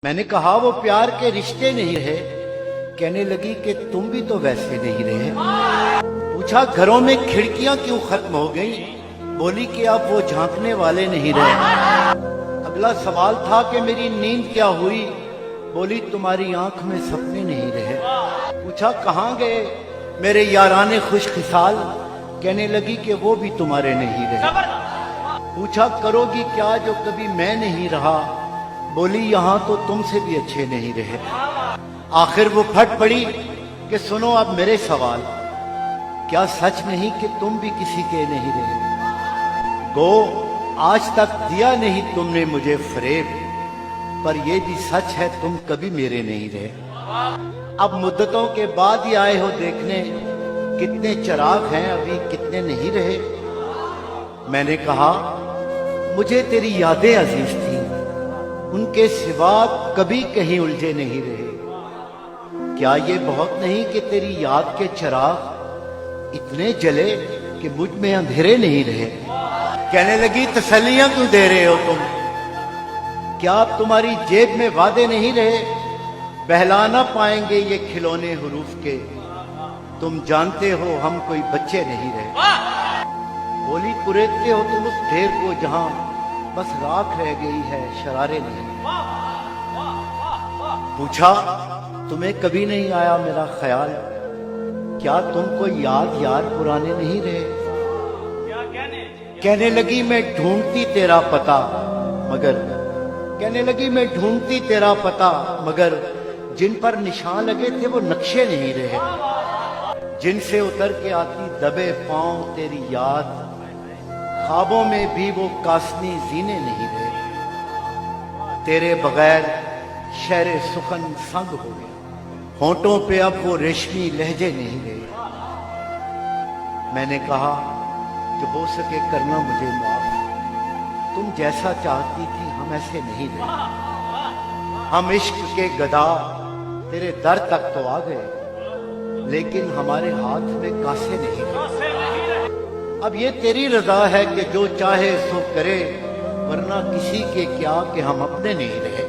मैंने कहा वो प्यार के रिश्ते नहीं रहे। कहने लगी कि तुम भी तो वैसे नहीं रहे। पूछा घरों में खिड़कियां क्यों खत्म हो गई? बोली कि अब वो झांकने वाले नहीं रहे। अगला सवाल था कि मेरी नींद क्या हुई? बोली तुम्हारी आंख में सपने नहीं रहे। पूछा कहाँ गए मेरे याराने खुशखिसाल? कहने लगी कि वो भी तुम्हारे नहीं रहे। पूछा करोगी क्या जो कभी मैं नहीं रहा? बोली यहाँ तो तुमसे भी अच्छे नहीं रहे। आखिर वो फट पड़ी कि सुनो अब मेरे सवाल, क्या सच नहीं कि तुम भी किसी के नहीं रहे? गो आज तक दिया नहीं तुमने मुझे फरेब, पर ये भी सच है तुम कभी मेरे नहीं रहे। अब मुद्दतों के बाद ही आए हो देखने, कितने चिराग हैं अभी कितने नहीं रहे। मैंने कहा मुझे तेरी यादें अजीज थी, उनके सिवा कभी कहीं उलझे नहीं रहे। क्या ये बहुत नहीं कि तेरी याद के चिराग इतने जले कि मुझ में अंधेरे नहीं रहे? कहने लगी तसल्लियां क्यों दे रहे हो तुम? क्या अब तुम्हारी जेब में वादे नहीं रहे? बहला ना पाएंगे ये खिलौने हुरूफ के, तुम जानते हो हम कोई बच्चे नहीं रहे। बोली कुरेदते हो तुम उस ढेर को जहां बस राख रह गई है शरारे नहीं। पूछा तुम्हें कभी नहीं आया मेरा ख्याल? क्या तुमको याद यार पुराने नहीं रहे? कहने लगी मैं ढूंढती तेरा पता मगर जिन पर निशान लगे थे वो नक्शे नहीं रहे। जिनसे उतर के आती दबे पांव तेरी याद, ख्वाबों में भी वो कासनी जीने नहीं रहे। तेरे बगैर शहर सुखन संग हो गया, होंठों पे अब वो रेशमी लहजे नहीं रहे। मैंने कहा जो हो सके करना मुझे माफ, तुम जैसा चाहती थी हम ऐसे नहीं रहे। हम इश्क के गदा तेरे दर तक तो आ गए, लेकिन हमारे हाथ में कासे नहीं रहे। अब ये तेरी रजा है कि जो चाहे सो करे, वरना किसी के क्या कि हम अपने नहीं रहे।